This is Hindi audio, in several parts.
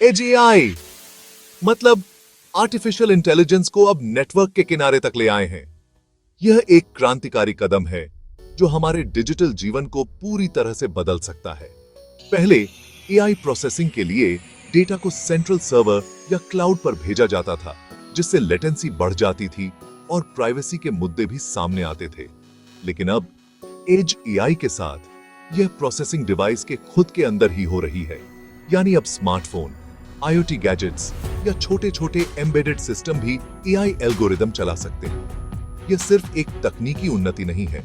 एजीआई मतलब आर्टिफिशियल इंटेलिजेंस को अब नेटवर्क के किनारे तक ले आए हैं। यह एक क्रांतिकारी कदम है जो हमारे डिजिटल जीवन को पूरी तरह से बदल सकता है। पहले एआई प्रोसेसिंग के लिए डेटा को सेंट्रल सर्वर या क्लाउड पर भेजा जाता था, जिससे लेटेंसी बढ़ जाती थी और प्राइवेसी के मुद्दे भी सामने आते थे। लेकिन अब एज एआई के साथ यह प्रोसेसिंग डिवाइस के खुद के अंदर ही हो रही है। यानी अब स्मार्टफोन, आईओटी गैजेट्स या छोटे-छोटे एम्बेडेड सिस्टम भी एआई एल्गोरिदम चला सकते हैं। यह सिर्फ एक तकनीकी उन्नति नहीं है,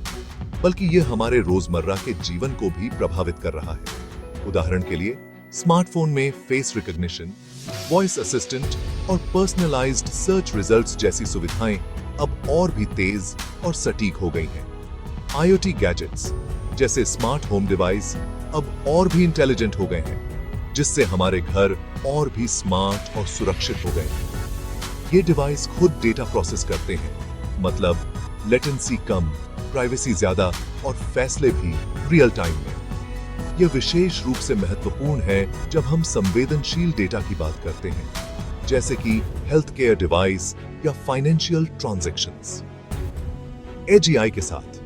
बल्कि यह हमारे रोजमर्रा के जीवन को भी प्रभावित कर रहा है। उदाहरण के लिए, स्मार्टफोन में फेस रिकॉग्निशन, वॉइस असिस्टेंट और पर्सनलाइज्ड सर्च रिजल्ट्स जैसी सुविधाएं अब और भी तेज और सटीक हो गई हैं। आईओटी गैजेट्स जैसे स्मार्ट होम डिवाइस अब और भी इंटेलिजेंट हो गए हैं, जिससे हमारे घर और भी स्मार्ट और सुरक्षित हो गए हैं। ये डिवाइस खुद डेटा प्रोसेस करते हैं, मतलब लेटेंसी कम, प्राइवेसी ज्यादा और फैसले भी रियल टाइम में। यह विशेष रूप से महत्वपूर्ण है जब हम संवेदनशील डेटा की बात करते हैं, जैसे कि हेल्थ केयर डिवाइस या फाइनेंशियल ट्रांजैक्शंस। एज एआई के साथ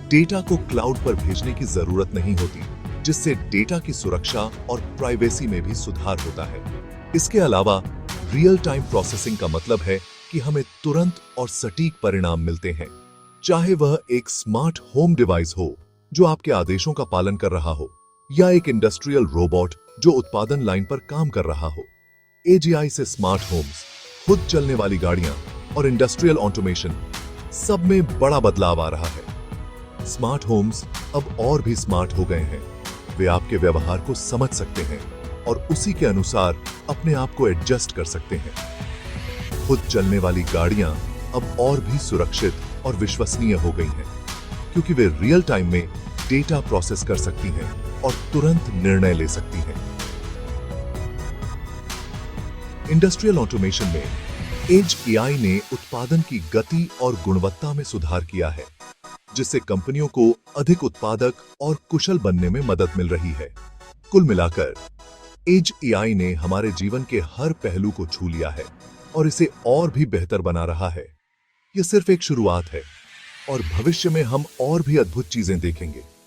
डेटा को क्लाउड पर भेजने की जरूरत नहीं होती, जिससे डेटा की सुरक्षा और प्राइवेसी में भी सुधार होता है। इसके अलावा रियल टाइम प्रोसेसिंग का मतलब है कि हमें तुरंत और सटीक परिणाम मिलते हैं, चाहे वह एक स्मार्ट होम डिवाइस हो जो आपके आदेशों का पालन कर रहा हो, या एक इंडस्ट्रियल रोबोट जो उत्पादन लाइन पर काम कर रहा हो। एजीआई से स्मार्ट होम्स, खुद चलने वाली गाड़ियां और इंडस्ट्रियल ऑटोमेशन सब में बड़ा बदलाव आ रहा है। स्मार्ट होम्स अब और भी स्मार्ट हो गए हैं। वे आपके व्यवहार को समझ सकते हैं और उसी के अनुसार अपने आप को एडजस्ट कर सकते हैं। खुद चलने वाली गाड़ियां अब और भी सुरक्षित और विश्वसनीय हो गई हैं, क्योंकि वे रियल टाइम में डेटा प्रोसेस कर सकती हैं और तुरंत निर्णय ले सकती हैं। इंडस्ट्रियल ऑटोमेशन में एज एआई ने उत्पादन की गति और गुणवत्ता में सुधार किया है, जिससे कंपनियों को अधिक उत्पादक और कुशल बनने में मदद मिल रही है। कुल मिलाकर एज एआई ने हमारे जीवन के हर पहलू को छू लिया है और इसे और भी बेहतर बना रहा है। यह सिर्फ एक शुरुआत है और भविष्य में हम और भी अद्भुत चीजें देखेंगे।